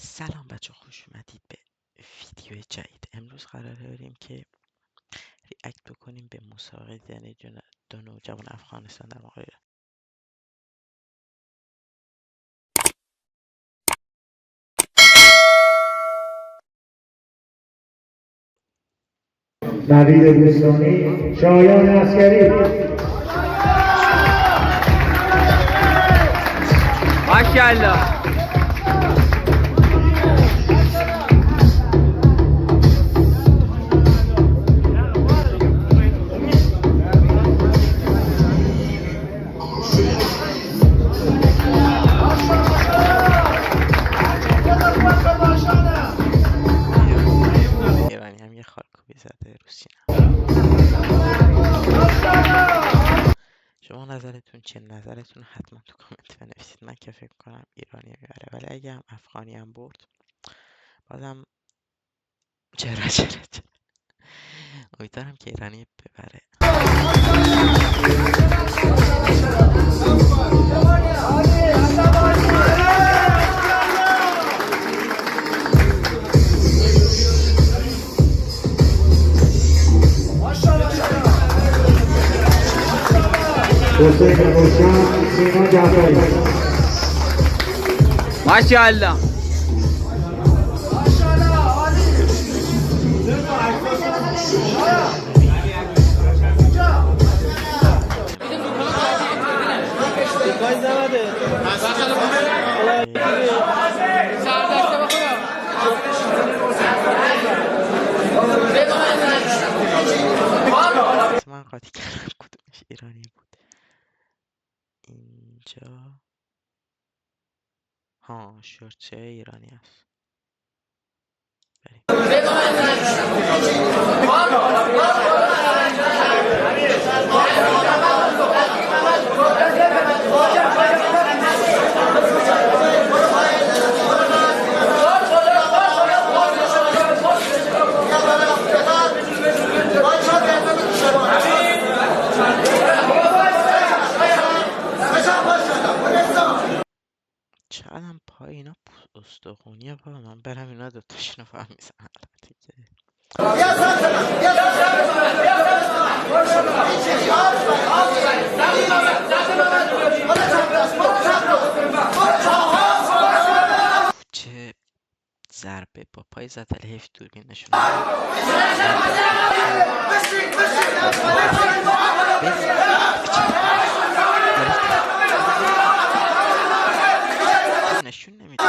سلام بچه، خوش اومدید به ویدیو جدید. امروز قراره بریم که ریاکت بکنیم به مسابقه دیدن دو نوجوان افغانستان در مقابل ایران. نوید بوستانی، شایان عسکری. ماشاءالله. ایرانی هم یه خالکوبی زده رو سینه. شما نظرتون چه؟ نظرتون حتما تو کامنت بنویسید. من که فکر کنم ایرانی میبره، ولی اگه هم افغانی هم برد بازم چرا امیدوارم که ایرانی ببره. حسین روشن، سینا جعفری. ماشاءالله. من قاطی کردم کدومش ایرانی بود. اینجا شورت ایرانی است. چقدر هم پای اینا استخونیه بابا. من برم اینا دوتاشونو فهم میزنم دیگه. چه ضربه با پای زد، حیف دوربین نشون نشون نمیده.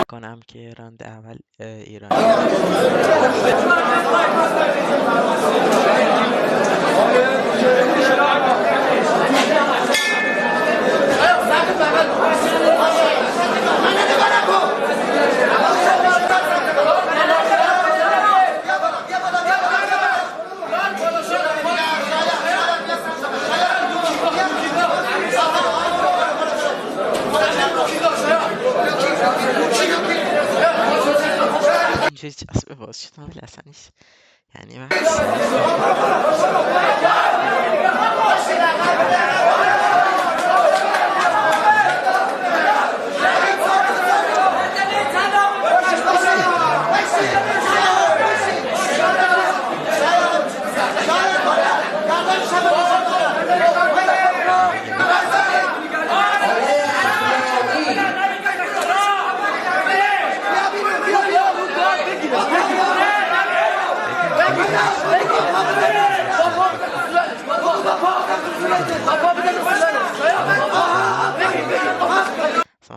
کنم که راند اول ایران اینجوری جذبه باز شد، ولی اصلا نیست. یعنی من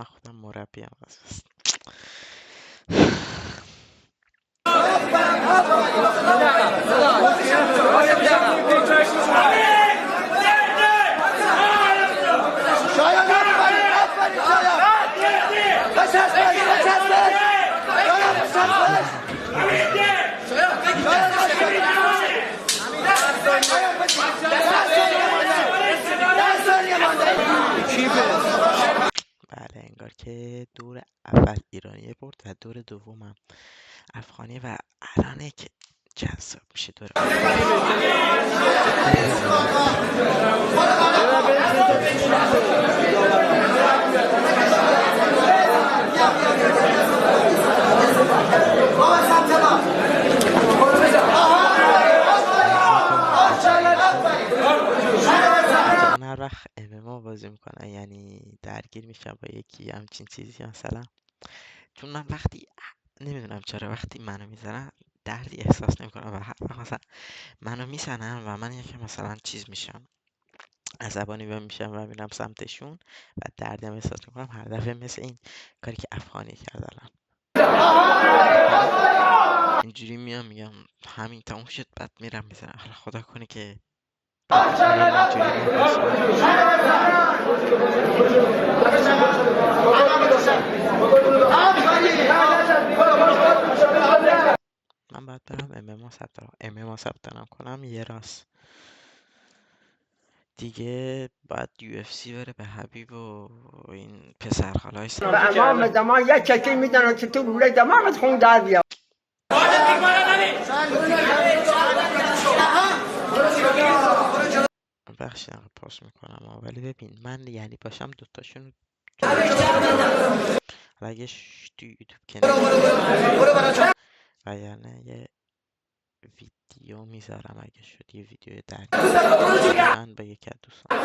خودم مربیم است. Keep it. انگار که دور اول ایرانی برد و دور دومم افغانی و الانه که جذاب میشه دور هر وقت MMA بازی میکنن یعنی درگیر میشن با یکی همچین چیزی مثلا، چون من وقتی نمیدونم چرا وقتی منو میزنن دردی احساس نمیکنم و هر وقت مثلا منو میزنن و من یکم مثلا چیز میشم عصبانی میشم و میرم سمتشون و دردم احساس میکنم هر دفعه مثل این کاری که افغانی کرد الان اینجوری میگم همین تموم شد بعد میرم میزنم. حالا خدا کنه که من باید برم MMA ثبت نام کنم یه راست دیگه بعد UFC بره به حبیب و این پسرخالای به امام زمان یک چکی میدن که تو لوله دماغت خون در بیاد. بخشی پاس میکنم ولی ببین من یعنی باشم دوتاشون اگه تو یوتیوب کنید و یعنی یه ویدیو میذارم اگه شد یه ویدیو درگیر من با یکی از دوستان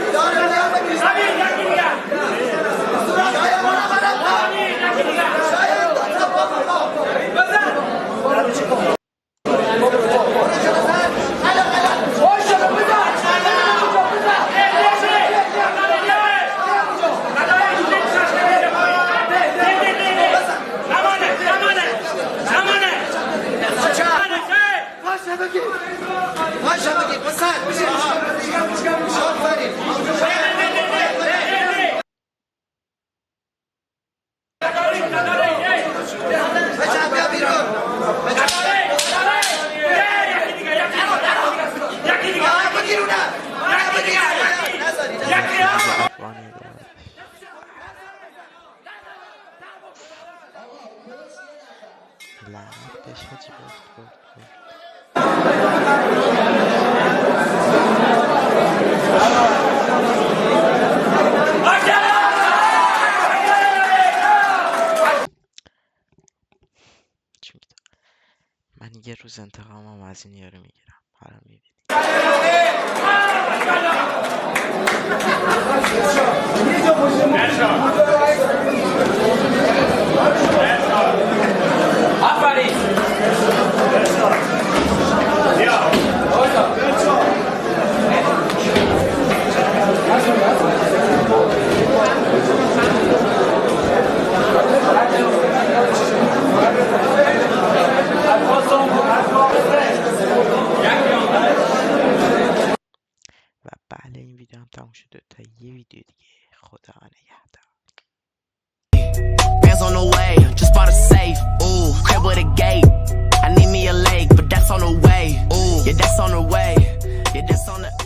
لعنت بهش حاجی برد من یه روز انتقامم از این یارو میگیرم. حالا میبینی و بله این ویدیو هم تموم شده تا یه ویدیو دیگه. خدا نگهدار. Bands on the way, just bought a safe. Ooh, crib with a gate. I need me a lake, but that's on the way. Ooh, yeah, that's on the way. Yeah, that's on the